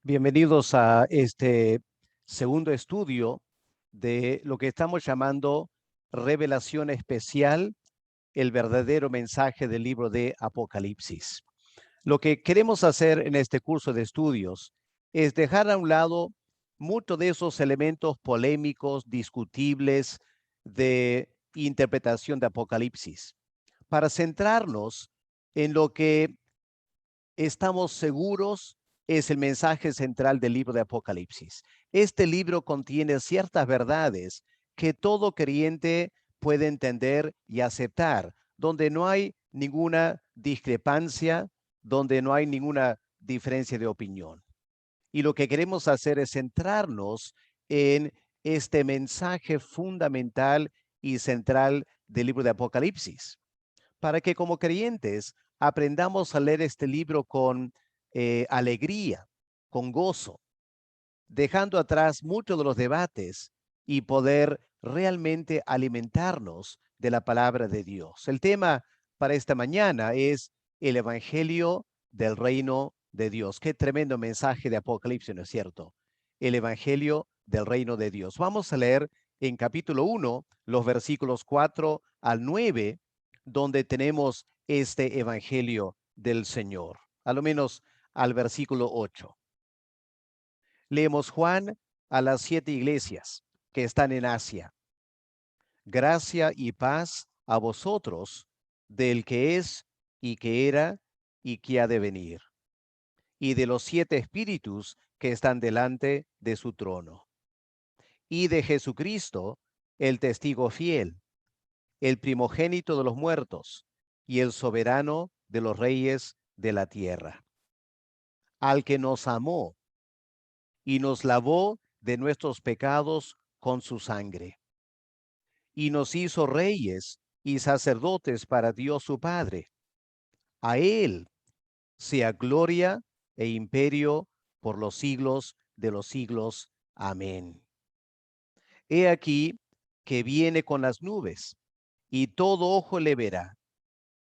Bienvenidos a este segundo estudio de lo que estamos llamando Revelación Especial, el verdadero mensaje del libro de Apocalipsis. Lo que queremos hacer en este curso de estudios es dejar a un lado muchos de esos elementos polémicos, discutibles de interpretación de Apocalipsis, para centrarnos en lo que estamos seguros es el mensaje central del libro de Apocalipsis. Este libro contiene ciertas verdades que todo creyente puede entender y aceptar, donde no hay ninguna discrepancia, donde no hay ninguna diferencia de opinión. Y lo que queremos hacer es centrarnos en este mensaje fundamental y central del libro de Apocalipsis, para que como creyentes aprendamos a leer este libro con alegría, con gozo, dejando atrás muchos de los debates y poder realmente alimentarnos de la palabra de Dios. El tema para esta mañana es el Evangelio del Reino de Dios. Qué tremendo mensaje de Apocalipsis, ¿no es cierto? El Evangelio del Reino de Dios. Vamos a leer en capítulo 1 los versículos 4 al 9, donde tenemos este Evangelio del Señor, a lo menos al versículo 8. Leemos: Juan, a las 7 iglesias que están en Asia. Gracia y paz a vosotros del que es y que era y que ha de venir, y de los 7 espíritus que están delante de su trono, y de Jesucristo, el testigo fiel, el primogénito de los muertos y el soberano de los reyes de la tierra, al que nos amó y nos lavó de nuestros pecados con su sangre, y nos hizo reyes y sacerdotes para Dios su Padre. A él sea gloria e imperio por los siglos de los siglos. Amén. He aquí que viene con las nubes, y todo ojo le verá,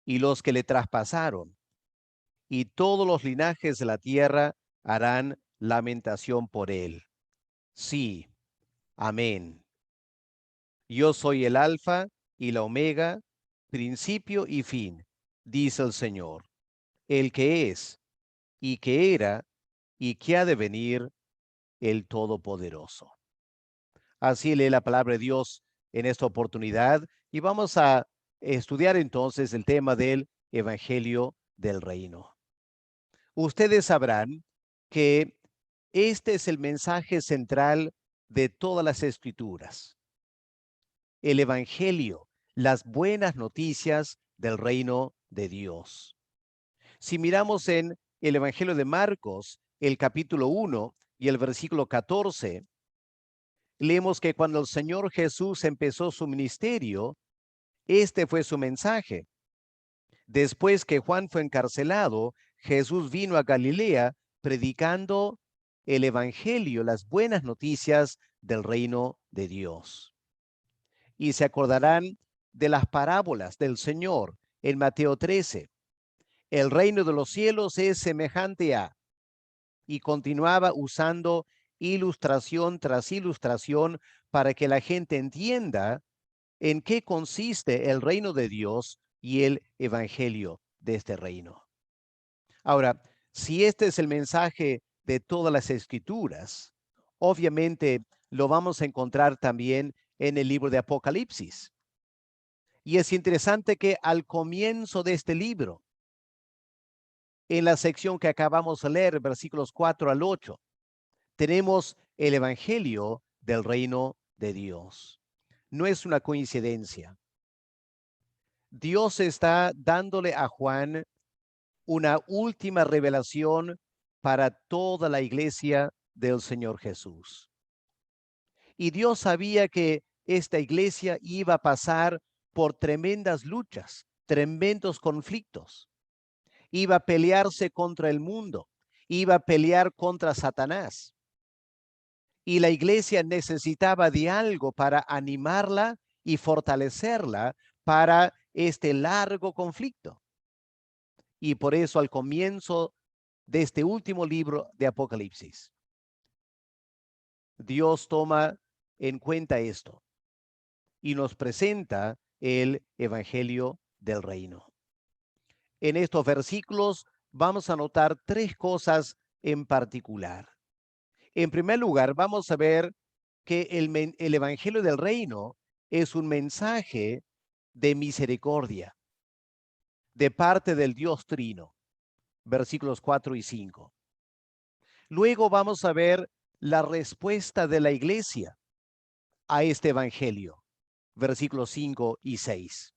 y los que le traspasaron, y todos los linajes de la tierra harán lamentación por él. Sí, amén. Yo soy el Alfa y la Omega, principio y fin, dice el Señor, el que es, y que era, y que ha de venir, el Todopoderoso. Así lee la palabra de Dios en esta oportunidad, y vamos a estudiar entonces el tema del Evangelio del Reino. Ustedes sabrán que este es el mensaje central de todas las Escrituras: el Evangelio, las buenas noticias del reino de Dios. Si miramos en el Evangelio de Marcos, el capítulo 1 y el versículo 14, leemos que cuando el Señor Jesús empezó su ministerio, este fue su mensaje. Después que Juan fue encarcelado, Jesús vino a Galilea predicando el Evangelio, las buenas noticias del reino de Dios. Y se acordarán de las parábolas del Señor en Mateo 13. El reino de los cielos es semejante a, y continuaba usando ilustración tras ilustración para que la gente entienda en qué consiste el reino de Dios y el evangelio de este reino. Ahora, si este es el mensaje de todas las escrituras, obviamente lo vamos a encontrar también en el libro de Apocalipsis. Y es interesante que al comienzo de este libro, en la sección que acabamos de leer, versículos 4 al 8, tenemos el evangelio del reino de Dios. No es una coincidencia. Dios está dándole a Juan una última revelación para toda la iglesia del Señor Jesús. Y Dios sabía que esta iglesia iba a pasar por tremendas luchas, tremendos conflictos. Iba a pelearse contra el mundo, iba a pelear contra Satanás. Y la iglesia necesitaba de algo para animarla y fortalecerla para este largo conflicto. Y por eso al comienzo de este último libro de Apocalipsis. Dios toma en cuenta esto y nos presenta el Evangelio del Reino. En estos versículos vamos a notar tres cosas en particular. En primer lugar, vamos a ver que el Evangelio del Reino es un mensaje de misericordia de parte del Dios Trino, versículos 4 y 5. Luego vamos a ver la respuesta de la iglesia a este Evangelio, versículos 5 y 6.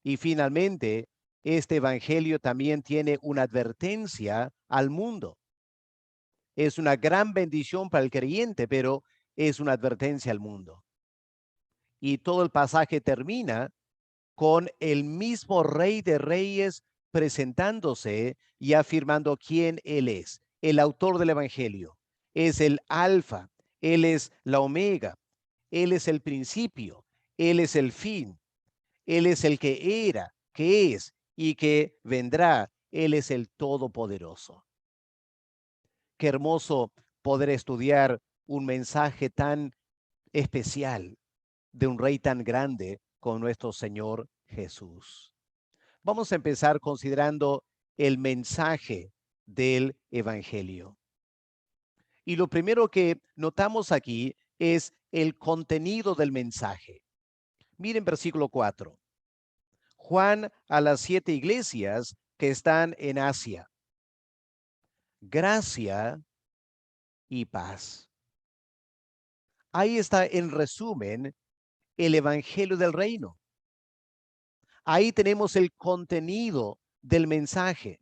Y finalmente, este Evangelio también tiene una advertencia al mundo. Es una gran bendición para el creyente, pero es una advertencia al mundo. Y todo el pasaje termina con el mismo Rey de Reyes presentándose y afirmando quién Él es, el autor del Evangelio. Es el Alfa, Él es la Omega, Él es el principio, Él es el fin, Él es el que era, que es y que vendrá. Él es el Todopoderoso. Qué hermoso poder estudiar un mensaje tan especial de un Rey tan grande como nuestro Señor Jesús. Vamos a empezar considerando el mensaje del Evangelio. Y lo primero que notamos aquí es el contenido del mensaje. Miren versículo 4. Juan a las 7 iglesias que están en Asia. Gracia y paz. Ahí está en resumen el Evangelio del Reino. Ahí tenemos el contenido del mensaje.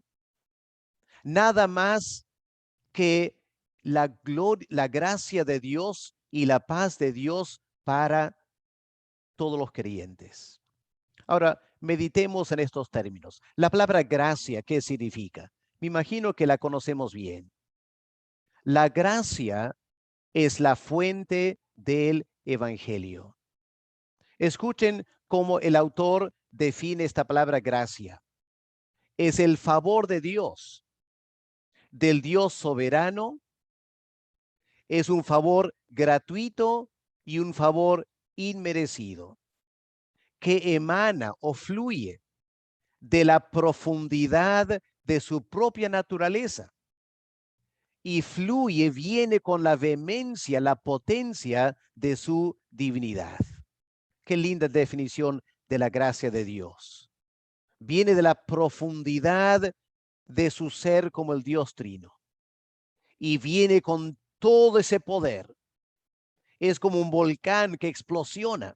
Nada más que la gracia de Dios y la paz de Dios para todos los creyentes. Ahora, meditemos en estos términos. La palabra gracia, ¿qué significa? Me imagino que la conocemos bien. La gracia es la fuente del Evangelio. Escuchen cómo el autor define esta palabra gracia. Es el favor de Dios, del Dios soberano. Es un favor gratuito y un favor inmerecido que emana o fluye de la profundidad de su propia naturaleza y fluye, viene con la vehemencia, la potencia de su divinidad. Qué linda definición de la gracia de Dios. Viene de la profundidad de su ser como el Dios Trino y viene con todo ese poder. Es como un volcán que explosiona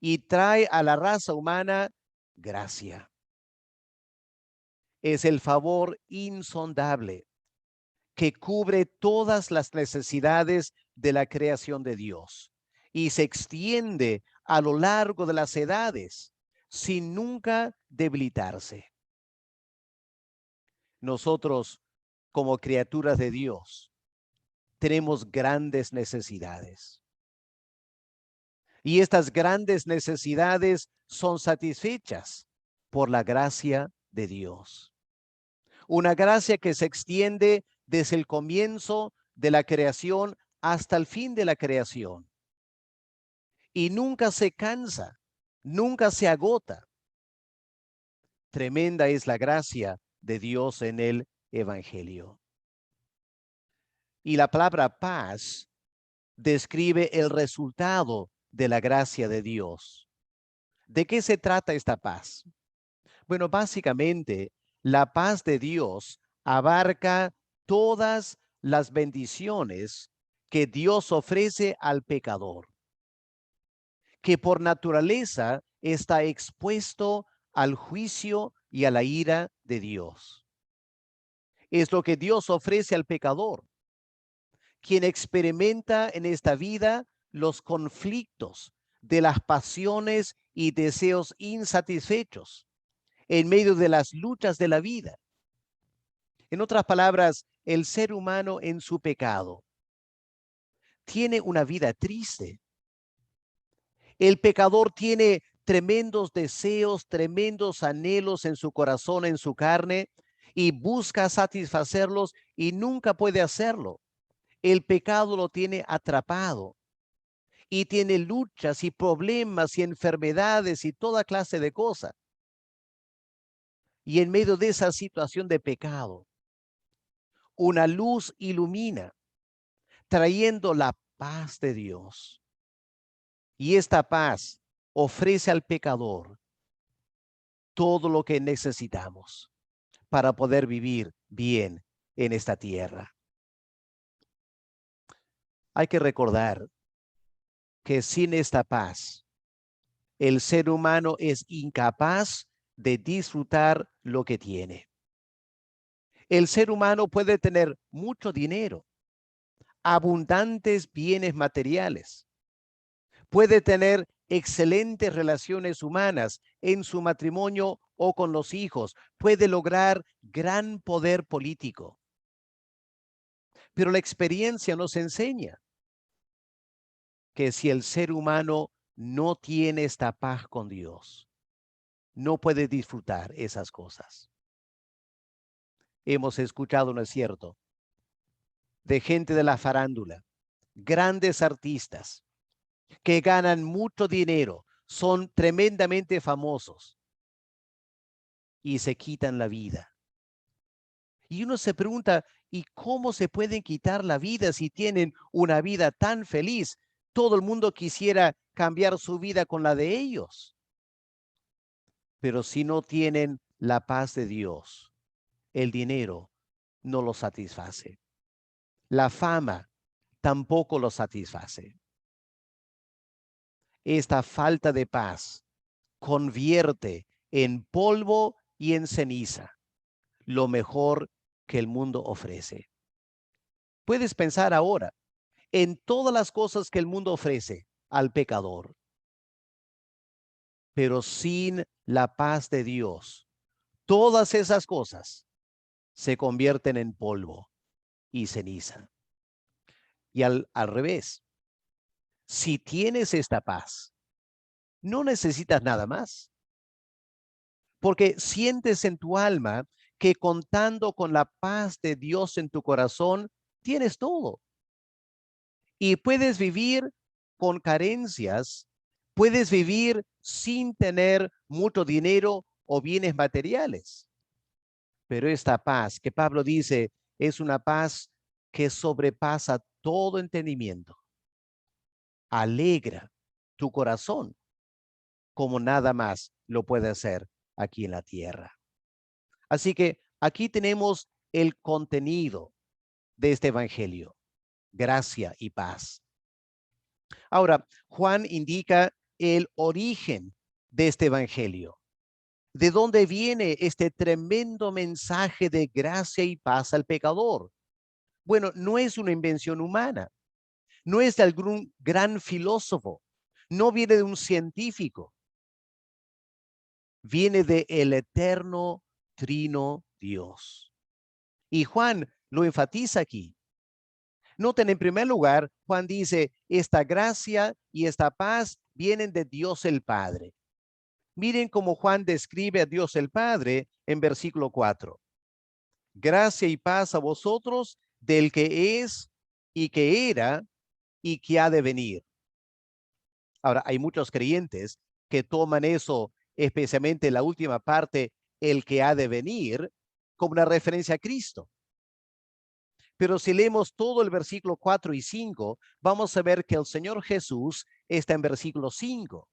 y trae a la raza humana gracia. Es el favor insondable que cubre todas las necesidades de la creación de Dios y se extiende a lo largo de las edades sin nunca debilitarse. Nosotros, como criaturas de Dios, tenemos grandes necesidades. Y estas grandes necesidades son satisfechas por la gracia de Dios. Una gracia que se extiende desde el comienzo de la creación hasta el fin de la creación. Y nunca se cansa, nunca se agota. Tremenda es la gracia de Dios en el Evangelio. Y la palabra paz describe el resultado de la gracia de Dios. ¿De qué se trata esta paz? Bueno, básicamente, la paz de Dios abarca todas las bendiciones que Dios ofrece al pecador, que por naturaleza está expuesto al juicio y a la ira de Dios. Es lo que Dios ofrece al pecador, quien experimenta en esta vida los conflictos de las pasiones y deseos insatisfechos en medio de las luchas de la vida. En otras palabras, el ser humano en su pecado tiene una vida triste. El pecador tiene tremendos deseos, tremendos anhelos en su corazón, en su carne, y busca satisfacerlos y nunca puede hacerlo. El pecado lo tiene atrapado y tiene luchas y problemas y enfermedades y toda clase de cosas. Y en medio de esa situación de pecado, una luz ilumina, trayendo la paz de Dios. Y esta paz ofrece al pecador todo lo que necesitamos para poder vivir bien en esta tierra. Hay que recordar que sin esta paz, el ser humano es incapaz de disfrutar lo que tiene. El ser humano puede tener mucho dinero, abundantes bienes materiales, puede tener excelentes relaciones humanas en su matrimonio o con los hijos, puede lograr gran poder político. Pero la experiencia nos enseña que si el ser humano no tiene esta paz con Dios, no puede disfrutar esas cosas. Hemos escuchado, ¿no es cierto?, de gente de la farándula, grandes artistas que ganan mucho dinero, son tremendamente famosos y se quitan la vida. Y uno se pregunta, ¿y cómo se pueden quitar la vida si tienen una vida tan feliz? Todo el mundo quisiera cambiar su vida con la de ellos. Pero si no tienen la paz de Dios, el dinero no los satisface. La fama tampoco los satisface. Esta falta de paz convierte en polvo y en ceniza lo mejor que el mundo ofrece. Puedes pensar ahora en todas las cosas que el mundo ofrece al pecador, pero sin la paz de Dios, todas esas cosas se convierten en polvo y ceniza. Y al revés, si tienes esta paz, no necesitas nada más, porque sientes en tu alma que contando con la paz de Dios en tu corazón, tienes todo. Y puedes vivir con carencias, puedes vivir sin tener mucho dinero o bienes materiales. Pero esta paz que Pablo dice es una paz que sobrepasa todo entendimiento. Alegra tu corazón como nada más lo puede hacer aquí en la tierra. Así que aquí tenemos el contenido de este evangelio: gracia y paz. Ahora, Juan indica el origen de este evangelio. ¿De dónde viene este tremendo mensaje de gracia y paz al pecador? Bueno, no es una invención humana, no es de algún gran filósofo, no viene de un científico, viene de el eterno trino Dios. Y Juan lo enfatiza aquí. Noten, en primer lugar, Juan dice, esta gracia y esta paz vienen de Dios el Padre. Miren cómo Juan describe a Dios el Padre en versículo 4. Gracia y paz a vosotros del que es y que era y que ha de venir. Ahora, hay muchos creyentes que toman eso, especialmente la última parte, el que ha de venir, como una referencia a Cristo. Pero si leemos todo el versículo 4 y 5, vamos a ver que el Señor Jesús está en versículo 5.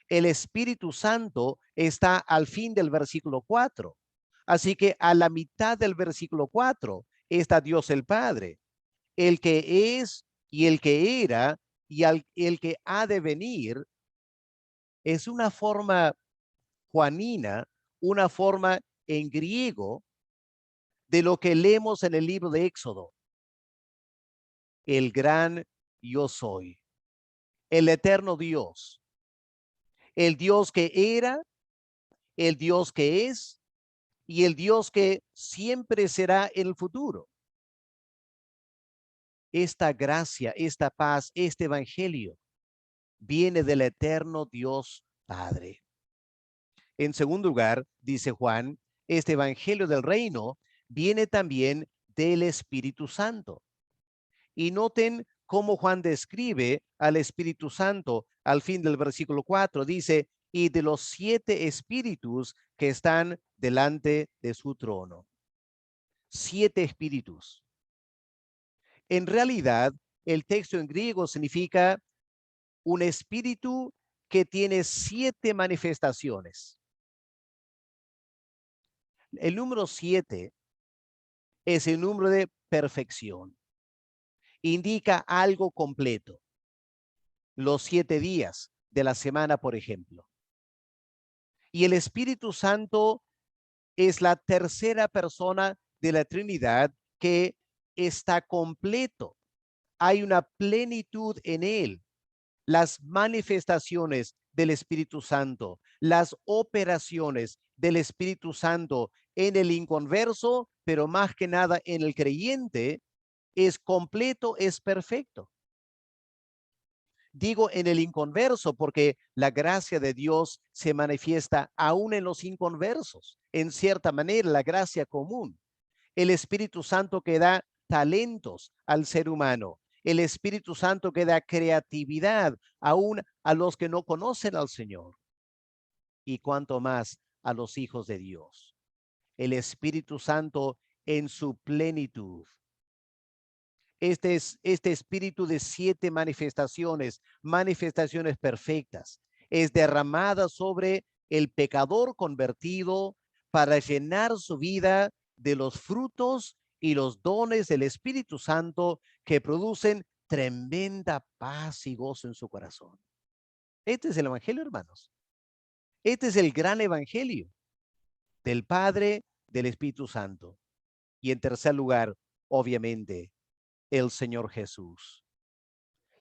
El Espíritu Santo está al fin del versículo 4. Así que a la mitad del versículo 4 está Dios el Padre, el que es y el que era y el que ha de venir. Es una forma juanina, una forma en griego de lo que leemos en el libro de Éxodo. El gran yo soy, el eterno Dios, el Dios que era, el Dios que es y el Dios que siempre será en el futuro. Esta gracia, esta paz, este evangelio viene del eterno Dios Padre. En segundo lugar, dice Juan, este evangelio del reino viene también del Espíritu Santo. Y noten cómo Juan describe al Espíritu Santo al fin del versículo 4. Dice, y de los 7 espíritus que están delante de su trono. 7 espíritus. En realidad, el texto en griego significa un espíritu que tiene 7 manifestaciones. El número 7 es el número de perfección. Indica algo completo. Los 7 días de la semana, por ejemplo. Y el Espíritu Santo es la tercera persona de la Trinidad que está completo. Hay una plenitud en él. Las manifestaciones del Espíritu Santo, las operaciones del Espíritu Santo en el inconverso, pero más que nada en el creyente, es completo, es perfecto. Digo en el inconverso porque la gracia de Dios se manifiesta aún en los inconversos. En cierta manera, la gracia común. El Espíritu Santo que da talentos al ser humano. El Espíritu Santo que da creatividad aún a los que no conocen al Señor. Y cuanto más a los hijos de Dios. El Espíritu Santo en su plenitud. Este espíritu de 7 manifestaciones, manifestaciones perfectas, es derramada sobre el pecador convertido para llenar su vida de los frutos y los dones del Espíritu Santo que producen tremenda paz y gozo en su corazón. Este es el evangelio, hermanos. Este es el gran evangelio del Padre, del Espíritu Santo. Y en tercer lugar, obviamente, el Señor Jesús.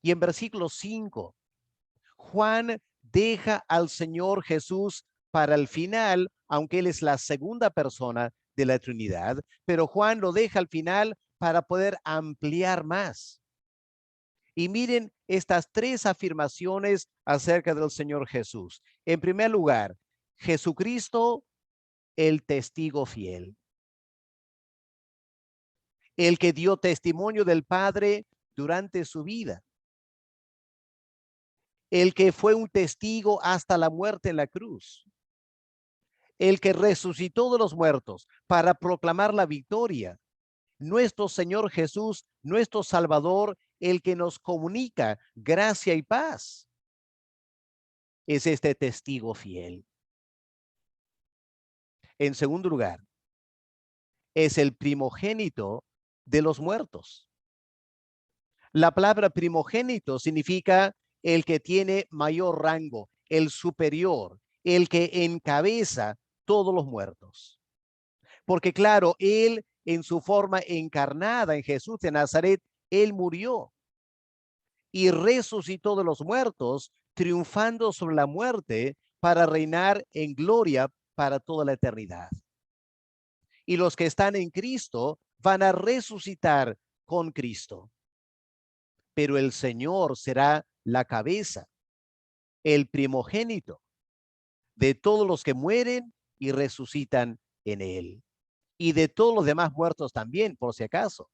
Y en versículo 5, Juan deja al Señor Jesús para el final, aunque él es la segunda persona de la Trinidad, pero Juan lo deja al final para poder ampliar más. Y miren estas 3 afirmaciones acerca del Señor Jesús. En primer lugar, Jesucristo, el testigo fiel. El que dio testimonio del Padre durante su vida. El que fue un testigo hasta la muerte en la cruz. El que resucitó de los muertos para proclamar la victoria. Nuestro Señor Jesús, nuestro Salvador, el que nos comunica gracia y paz. Es este testigo fiel. En segundo lugar, es el primogénito de los muertos. La palabra primogénito significa el que tiene mayor rango, el superior, el que encabeza todos los muertos. Porque claro, él en su forma encarnada en Jesús de Nazaret, él murió y resucitó de los muertos, triunfando sobre la muerte para reinar en gloria para toda la eternidad. Y los que están en Cristo van a resucitar con Cristo. Pero el Señor será la cabeza, el primogénito de todos los que mueren y resucitan en él. Y de todos los demás muertos también, por si acaso.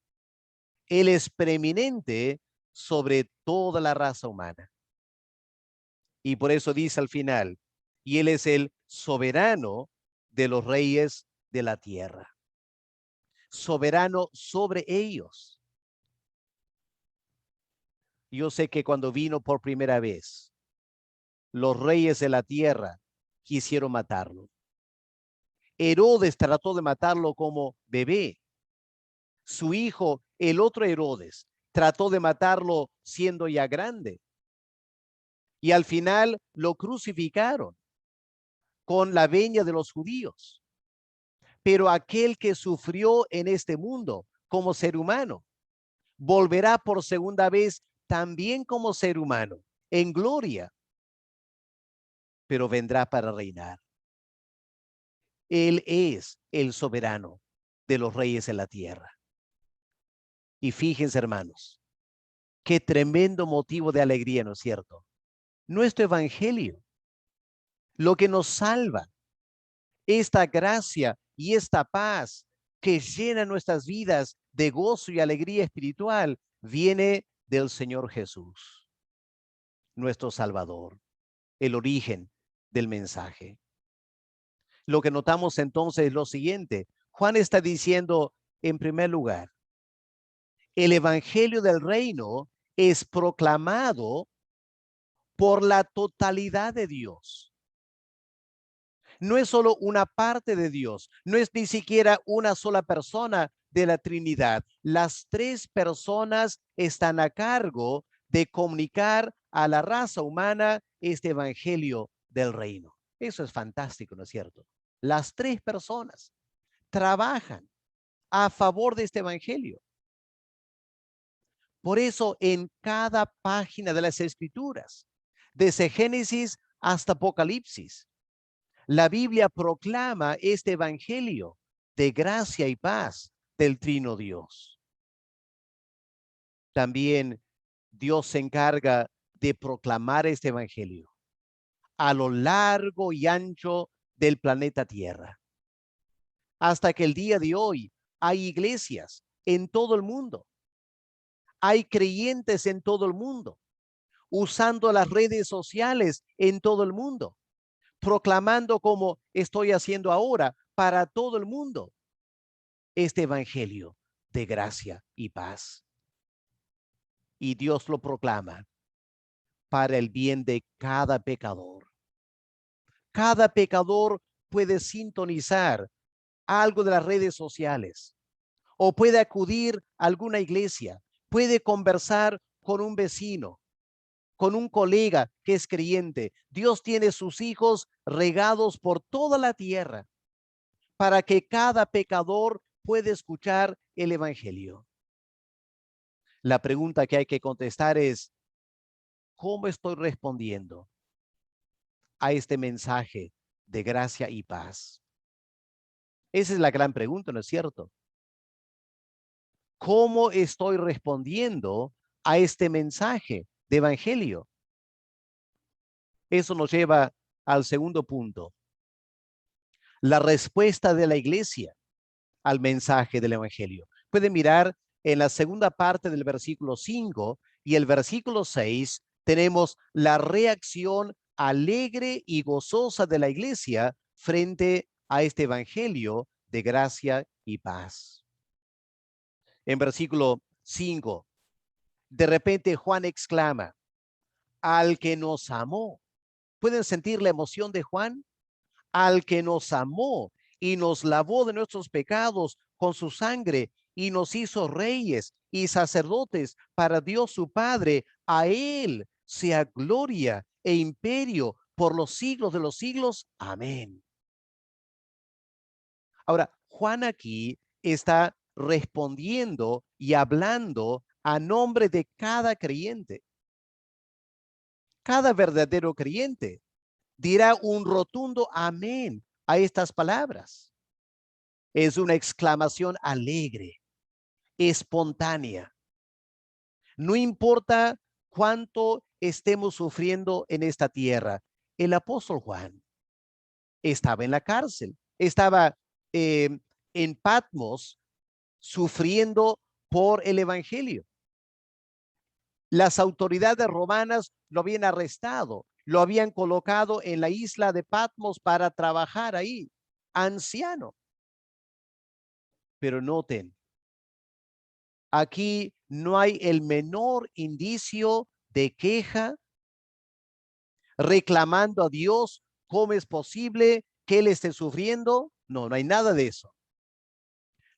Él es preeminente sobre toda la raza humana. Y por eso dice al final, y él es el soberano de los reyes de la tierra. Soberano sobre ellos. Yo sé que cuando vino por primera vez, los reyes de la tierra quisieron matarlo. Herodes trató de matarlo como bebé. Su hijo, el otro Herodes, trató de matarlo siendo ya grande. Y al final lo crucificaron con la venia de los judíos. Pero aquel que sufrió en este mundo como ser humano, volverá por segunda vez también como ser humano, en gloria, pero vendrá para reinar. Él es el soberano de los reyes de la tierra. Y fíjense, hermanos, qué tremendo motivo de alegría, ¿no es cierto? Nuestro evangelio, lo que nos salva, esta gracia y esta paz que llena nuestras vidas de gozo y alegría espiritual viene del Señor Jesús, nuestro Salvador, el origen del mensaje. Lo que notamos entonces es lo siguiente. Juan está diciendo, en primer lugar, el evangelio del reino es proclamado por la totalidad de Dios. No es solo una parte de Dios, no es ni siquiera una sola persona de la Trinidad. Las tres personas están a cargo de comunicar a la raza humana este evangelio del reino. Eso es fantástico, ¿no es cierto? Las tres personas trabajan a favor de este evangelio. Por eso en cada página de las Escrituras, desde Génesis hasta Apocalipsis, la Biblia proclama este evangelio de gracia y paz del Trino Dios. También Dios se encarga de proclamar este evangelio a lo largo y ancho del planeta Tierra. Hasta que el día de hoy hay iglesias en todo el mundo. Hay creyentes en todo el mundo, usando las redes sociales en todo el mundo, proclamando como estoy haciendo ahora para todo el mundo este evangelio de gracia y paz. Y Dios lo proclama para el bien de cada pecador. Cada pecador puede sintonizar algo de las redes sociales o puede acudir a alguna iglesia, puede conversar con un vecino, con un colega que es creyente. Dios tiene sus hijos regados por toda la tierra para que cada pecador pueda escuchar el evangelio. La pregunta que hay que contestar es, ¿cómo estoy respondiendo a este mensaje de gracia y paz? Esa es la gran pregunta, ¿no es cierto? ¿Cómo estoy respondiendo a este mensaje de evangelio? Eso nos lleva al segundo punto. La respuesta de la iglesia al mensaje del evangelio. Pueden mirar en la segunda parte del versículo 5 y el versículo 6, tenemos la reacción alegre y gozosa de la iglesia frente a este evangelio de gracia y paz. En versículo 5, de repente Juan exclama, al que nos amó. ¿Pueden sentir la emoción de Juan? Al que nos amó y nos lavó de nuestros pecados con su sangre y nos hizo reyes y sacerdotes para Dios su Padre. A él sea gloria e imperio por los siglos de los siglos. Amén. Ahora, Juan aquí está respondiendo y hablando a nombre de cada creyente. Cada verdadero creyente dirá un rotundo amén a estas palabras. Es una exclamación alegre, espontánea. No importa cuánto estemos sufriendo en esta tierra. El apóstol Juan estaba en la cárcel, estaba en Patmos sufriendo por el evangelio. Las autoridades romanas lo habían arrestado, lo habían colocado en la isla de Patmos para trabajar ahí, anciano. Pero noten, aquí no hay el menor indicio de queja, reclamando a Dios cómo es posible que él esté sufriendo. No, no hay nada de eso.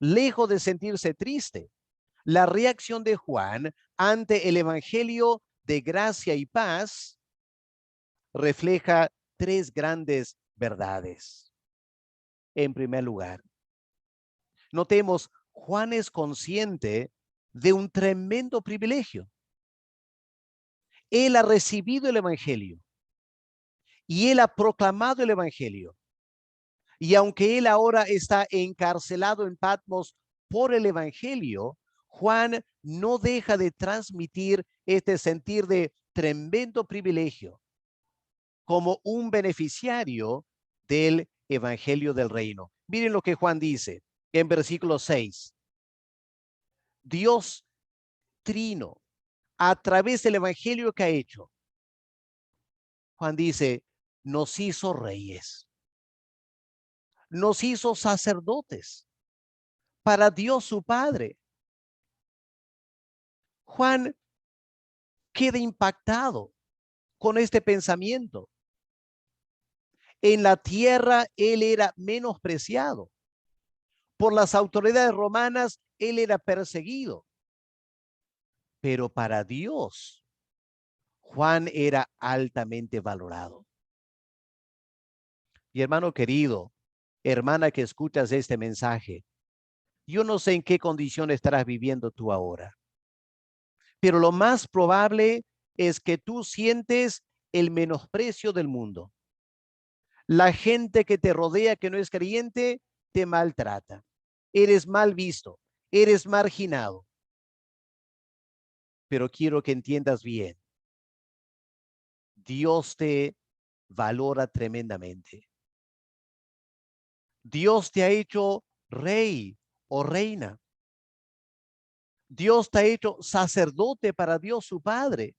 Lejos de sentirse triste, la reacción de Juan ante el evangelio de gracia y paz refleja tres grandes verdades. En primer lugar, notemos, Juan es consciente de un tremendo privilegio. Él ha recibido el evangelio y él ha proclamado el evangelio. Y aunque él ahora está encarcelado en Patmos por el evangelio, Juan no deja de transmitir este sentir de tremendo privilegio como un beneficiario del evangelio del reino. Miren lo que Juan dice en versículo 6. Dios trino, a través del evangelio que ha hecho, Juan dice, nos hizo reyes, nos hizo sacerdotes para Dios su Padre. Juan queda impactado con este pensamiento. En la tierra él era menospreciado. Por las autoridades romanas él era perseguido. Pero para Dios, Juan era altamente valorado. Y hermano querido, hermana que escuchas este mensaje, yo no sé en qué condición estarás viviendo tú ahora, pero lo más probable es que tú sientes el menosprecio del mundo. La gente que te rodea, que no es creyente, te maltrata. Eres mal visto, eres marginado. Pero quiero que entiendas bien, Dios te valora tremendamente. Dios te ha hecho rey o reina. Dios te ha hecho sacerdote para Dios su Padre.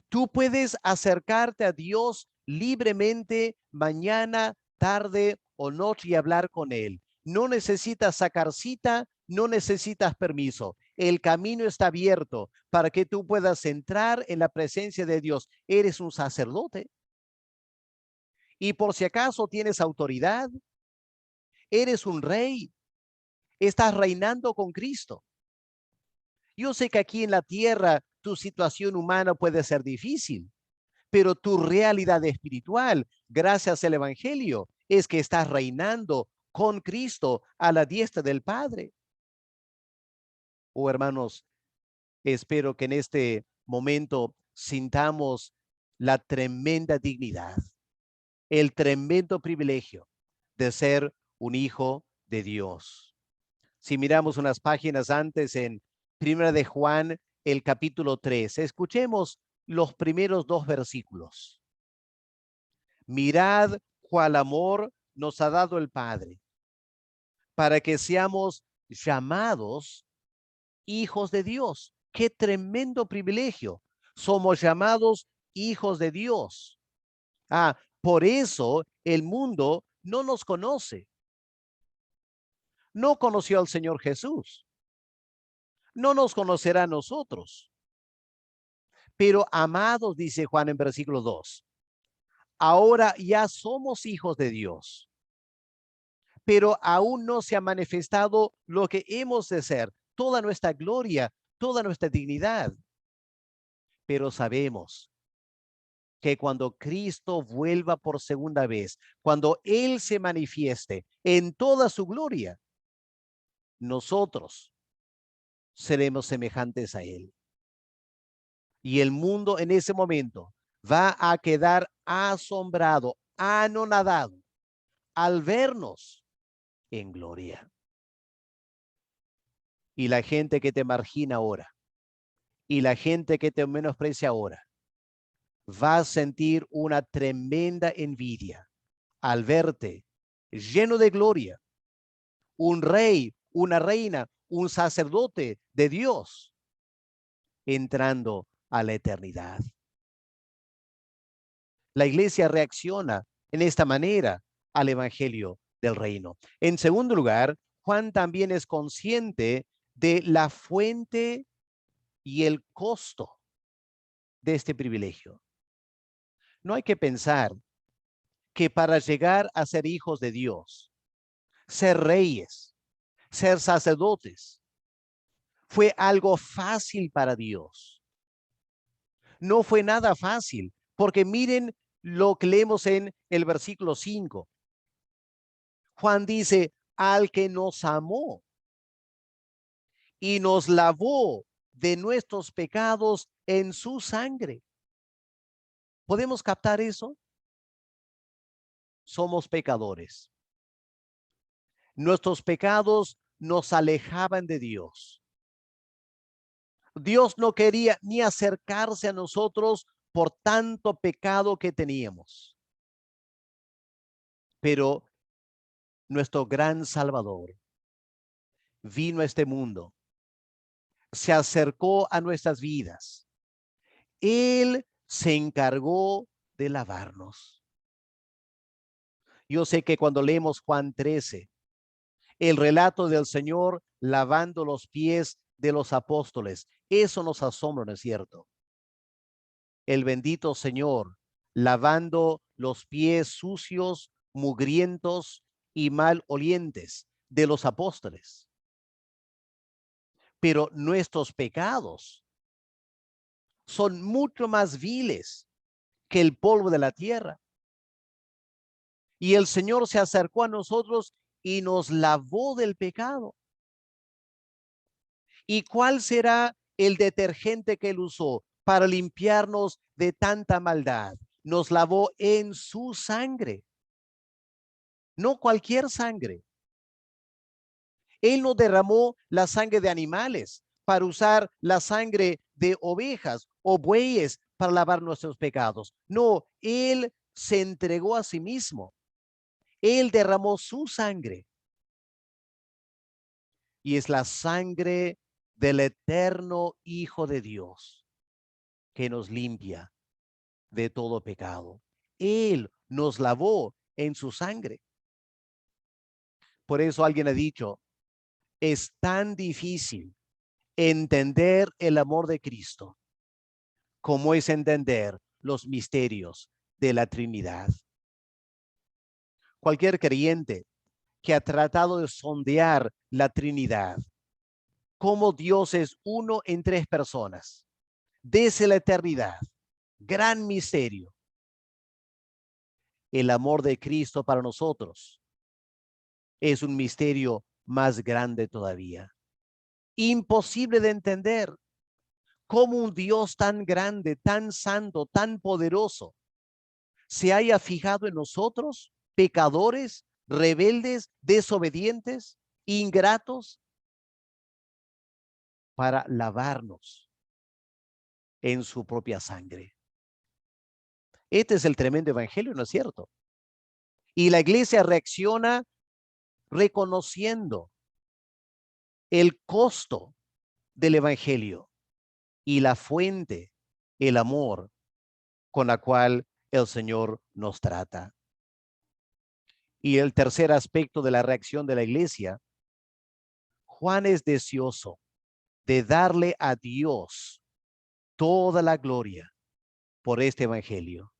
Tú puedes acercarte a Dios libremente mañana, tarde o noche y hablar con Él. No necesitas sacar cita, no necesitas permiso. El camino está abierto para que tú puedas entrar en la presencia de Dios. Eres un sacerdote. Y por si acaso tienes autoridad, eres un rey, estás reinando con Cristo. Yo sé que aquí en la tierra tu situación humana puede ser difícil, pero tu realidad espiritual, gracias al Evangelio, es que estás reinando con Cristo a la diestra del Padre. Oh, hermanos, espero que en este momento sintamos la tremenda dignidad, el tremendo privilegio de ser un hijo de Dios. Si miramos unas páginas antes en Primera de Juan, el capítulo 3, escuchemos los primeros dos versículos. Mirad cuál amor nos ha dado el Padre, para que seamos llamados hijos de Dios. Qué tremendo privilegio. Somos llamados hijos de Dios. Por eso el mundo no nos conoce. No conoció al Señor Jesús. No nos conocerá a nosotros. Pero amados, dice Juan en versículo 2, ahora ya somos hijos de Dios, pero aún no se ha manifestado lo que hemos de ser, toda nuestra gloria, toda nuestra dignidad. Pero sabemos que cuando Cristo vuelva por segunda vez, cuando Él se manifieste en toda su gloria, nosotros seremos semejantes a Él. Y el mundo en ese momento va a quedar asombrado, anonadado, al vernos en gloria. Y la gente que te margina ahora, y la gente que te menosprecia ahora, va a sentir una tremenda envidia al verte lleno de gloria, un rey, una reina, un sacerdote de Dios, entrando a la eternidad. La iglesia reacciona en esta manera al evangelio del reino. En segundo lugar, Juan también es consciente de la fuente y el costo de este privilegio. No hay que pensar que para llegar a ser hijos de Dios, ser reyes, ser sacerdotes, fue algo fácil para Dios. No fue nada fácil, porque miren lo que leemos en el versículo 5. Juan dice, al que nos amó y nos lavó de nuestros pecados en su sangre. ¿Podemos captar eso? Somos pecadores. Nuestros pecados nos alejaban de Dios. Dios no quería ni acercarse a nosotros por tanto pecado que teníamos. Pero nuestro gran Salvador, vino a este mundo, se acercó a nuestras vidas. Él se encargó de lavarnos. Yo sé que cuando leemos Juan 13, el relato del Señor lavando los pies de los apóstoles, eso nos asombra, ¿no es cierto? El bendito Señor lavando los pies sucios, mugrientos y malolientes de los apóstoles. Pero nuestros pecados son mucho más viles que el polvo de la tierra. Y el Señor se acercó a nosotros y nos lavó del pecado. ¿Y cuál será el detergente que Él usó para limpiarnos de tanta maldad? Nos lavó en su sangre, no cualquier sangre. Él no derramó la sangre de animales para usar la sangre de ovejas o bueyes para lavar nuestros pecados. No, Él se entregó a sí mismo. Él derramó su sangre. Y es la sangre del eterno Hijo de Dios que nos limpia de todo pecado. Él nos lavó en su sangre. Por eso alguien ha dicho, es tan difícil entender el amor de Cristo como es entender los misterios de la Trinidad. Cualquier creyente que ha tratado de sondear la Trinidad, cómo Dios es uno en tres personas, desde la eternidad, gran misterio. El amor de Cristo para nosotros es un misterio más grande todavía. Imposible de entender cómo un Dios tan grande, tan santo, tan poderoso, se haya fijado en nosotros, pecadores, rebeldes, desobedientes, ingratos, para lavarnos en su propia sangre. Este es el tremendo evangelio, ¿no es cierto? Y la iglesia reacciona reconociendo el costo del evangelio y la fuente, el amor con la cual el Señor nos trata. Y el tercer aspecto de la reacción de la iglesia, Juan es deseoso de darle a Dios toda la gloria por este evangelio.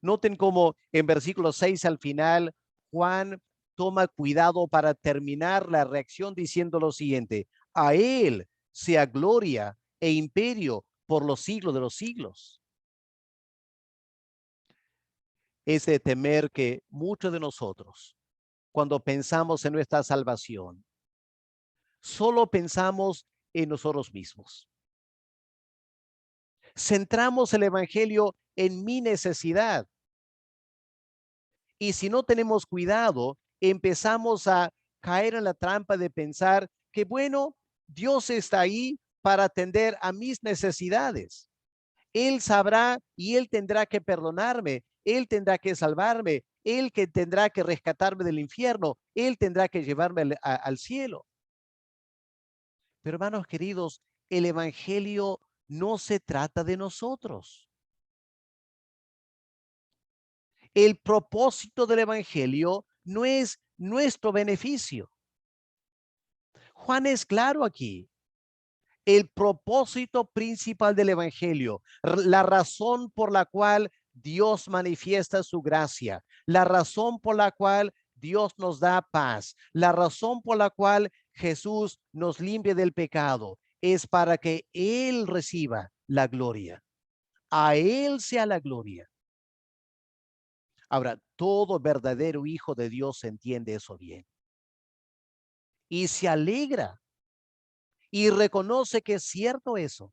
Noten cómo en versículo 6 al final, Juan toma cuidado para terminar la reacción diciendo lo siguiente: a él sea gloria e imperio por los siglos de los siglos. Es de temer que muchos de nosotros, cuando pensamos en nuestra salvación, solo pensamos en nosotros mismos. Centramos el evangelio en mi necesidad. Y si no tenemos cuidado, empezamos a caer en la trampa de pensar que, bueno, Dios está ahí para atender a mis necesidades. Él sabrá y Él tendrá que perdonarme, Él tendrá que salvarme, Él que tendrá que rescatarme del infierno, Él tendrá que llevarme al cielo. Pero hermanos queridos, el evangelio no se trata de nosotros. El propósito del evangelio no es nuestro beneficio. Juan es claro aquí. El propósito principal del evangelio, la razón por la cual Dios manifiesta su gracia, la razón por la cual Dios nos da paz, la razón por la cual Jesús nos limpia del pecado, es para que Él reciba la gloria. A Él sea la gloria. Ahora, todo verdadero hijo de Dios entiende eso bien y se alegra y reconoce que es cierto eso.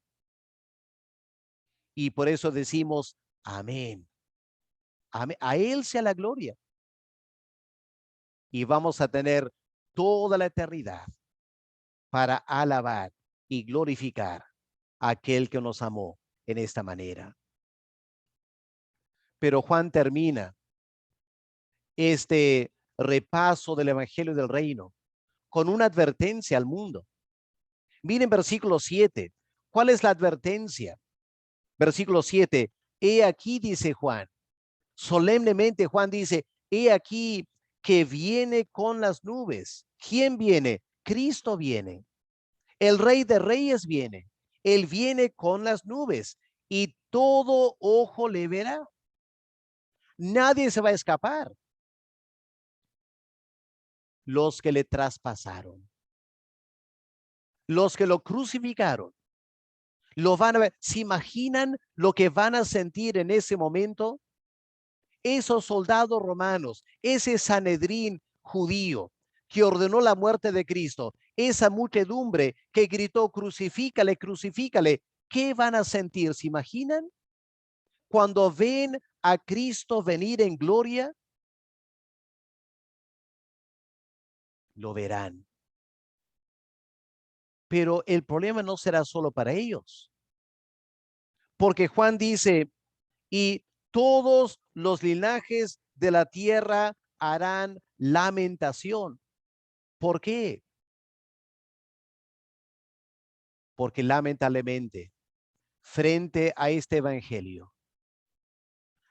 Y por eso decimos, amén. Amén. A Él sea la gloria. Y vamos a tener toda la eternidad para alabar y glorificar a aquel que nos amó en esta manera. Pero Juan termina este repaso del Evangelio del Reino, con una advertencia al mundo. Miren versículo 7. ¿Cuál es la advertencia? Versículo 7. He aquí, dice Juan, solemnemente Juan dice, he aquí que viene con las nubes. ¿Quién viene? Cristo viene. El Rey de Reyes viene. Él viene con las nubes y todo ojo le verá. Nadie se va a escapar. Los que le traspasaron, los que lo crucificaron, lo van a ver. ¿Se imaginan lo que van a sentir en ese momento? Esos soldados romanos, ese Sanedrín judío que ordenó la muerte de Cristo, esa muchedumbre que gritó, crucifícale, crucifícale, ¿qué van a sentir? ¿Se imaginan? Cuando ven a Cristo venir en gloria, lo verán. Pero el problema no será solo para ellos, porque Juan dice, y todos los linajes de la tierra harán lamentación. ¿Por qué? Porque lamentablemente, frente a este evangelio,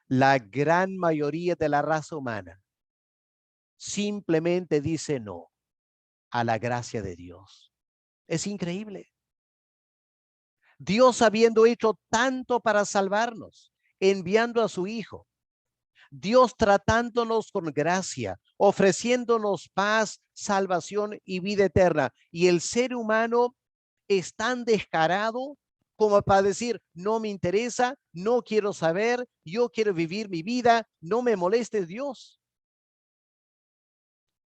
la gran mayoría de la raza humana simplemente dice no a la gracia de Dios. Es increíble. Dios habiendo hecho tanto para salvarnos, enviando a su Hijo, Dios tratándonos con gracia, ofreciéndonos paz, salvación y vida eterna. Y el ser humano es tan descarado como para decir, no me interesa, no quiero saber, yo quiero vivir mi vida, no me moleste Dios.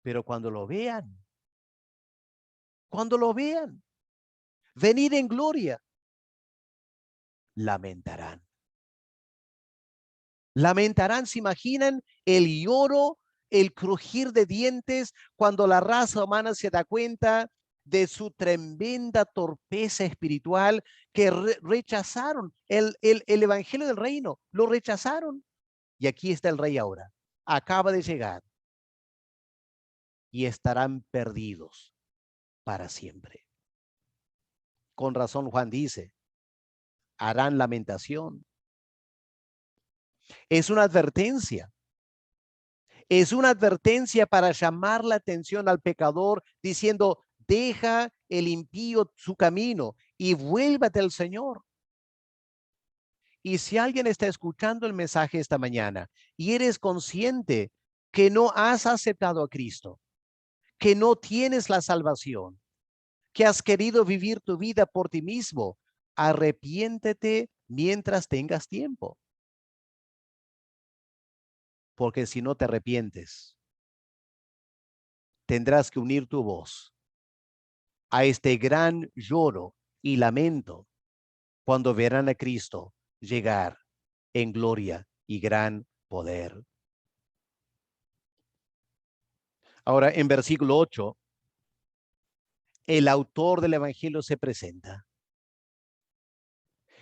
Pero cuando lo vean, venir en gloria, lamentarán. Lamentarán, ¿se imaginan el lloro, el crujir de dientes cuando la raza humana se da cuenta de su tremenda torpeza espiritual que rechazaron el evangelio del reino? Lo rechazaron. Y aquí está el rey ahora. Acaba de llegar y estarán perdidos para siempre. Con razón Juan dice, harán lamentación. Es una advertencia. Es una advertencia para llamar la atención al pecador diciendo, deja el impío su camino y vuélvate al Señor. Y si alguien está escuchando el mensaje esta mañana y eres consciente que no has aceptado a Cristo, que no tienes la salvación, que has querido vivir tu vida por ti mismo, arrepiéntete mientras tengas tiempo. Porque si no te arrepientes, tendrás que unir tu voz a este gran lloro y lamento cuando verán a Cristo llegar en gloria y gran poder. Ahora, en versículo 8, el autor del evangelio se presenta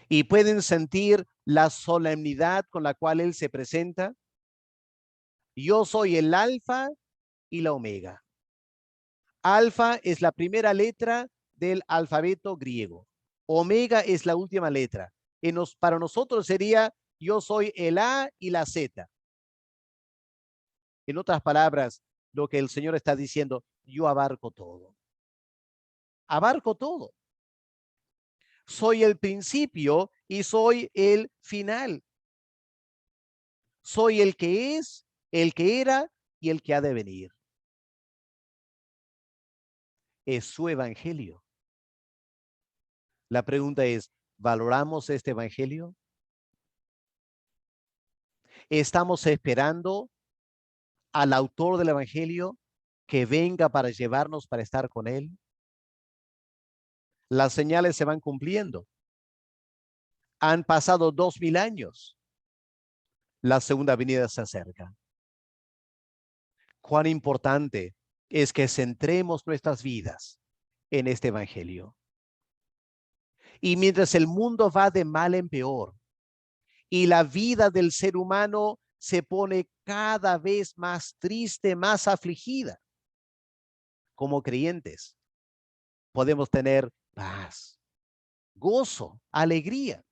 y pueden sentir la solemnidad con la cual él se presenta. Yo soy el alfa y la omega. Alfa es la primera letra del alfabeto griego. Omega es la última letra. Para nosotros sería yo soy el A y la Z. En otras palabras, lo que el Señor está diciendo, yo abarco todo. Abarco todo. Soy el principio y soy el final. Soy el que es, el que era y el que ha de venir. Es su evangelio. La pregunta es, ¿valoramos este evangelio? ¿Estamos esperando al autor del evangelio que venga para llevarnos para estar con él? Las señales se van cumpliendo. Han pasado 2000 años. La segunda venida se acerca. Cuán importante es que centremos nuestras vidas en este evangelio. Y mientras el mundo va de mal en peor y la vida del ser humano se pone cada vez más triste, más afligida. Como creyentes, podemos tener paz, gozo, alegría,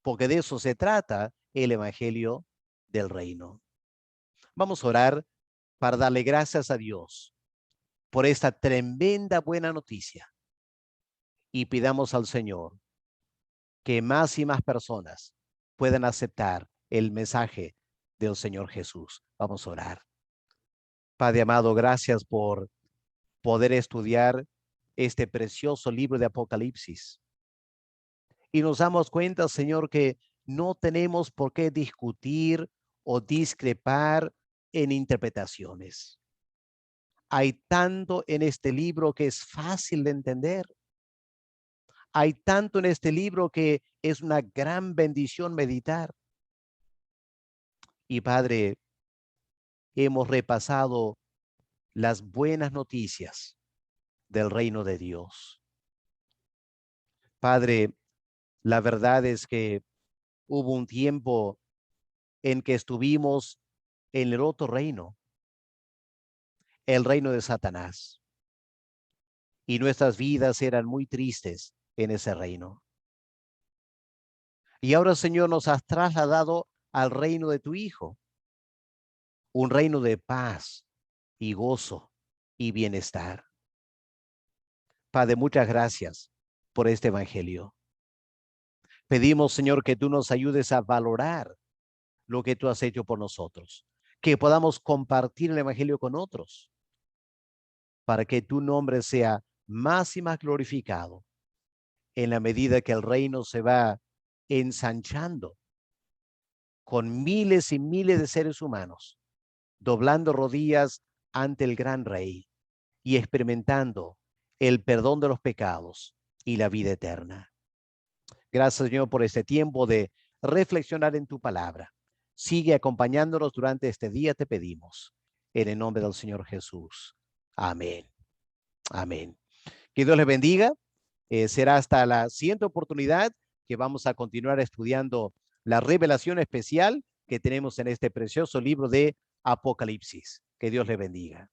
porque de eso se trata el evangelio del reino. Vamos a orar para darle gracias a Dios por esta tremenda buena noticia y pidamos al Señor que más y más personas puedan aceptar el mensaje del Señor Jesús. Vamos a orar. Padre amado, gracias por poder estudiar este precioso libro de Apocalipsis. Y nos damos cuenta, Señor, que no tenemos por qué discutir o discrepar en interpretaciones. Hay tanto en este libro que es fácil de entender. Hay tanto en este libro que es una gran bendición meditar. Y Padre, hemos repasado las buenas noticias del reino de Dios. Padre, la verdad es que hubo un tiempo en que estuvimos en el otro reino, el reino de Satanás. Y nuestras vidas eran muy tristes en ese reino. Y ahora, Señor, nos has trasladado al reino de tu Hijo, un reino de paz y gozo y bienestar. Padre, muchas gracias por este evangelio. Pedimos, Señor, que tú nos ayudes a valorar lo que tú has hecho por nosotros, que podamos compartir el evangelio con otros, para que tu nombre sea más y más glorificado en la medida que el reino se va ensanchando con miles y miles de seres humanos, doblando rodillas ante el gran rey y experimentando el perdón de los pecados y la vida eterna. Gracias, Señor, por este tiempo de reflexionar en tu palabra. Sigue acompañándonos durante este día, te pedimos. En el nombre del Señor Jesús. Amén. Amén. Que Dios les bendiga. Será hasta la siguiente oportunidad que vamos a continuar estudiando la revelación especial que tenemos en este precioso libro de Apocalipsis. Que Dios les bendiga.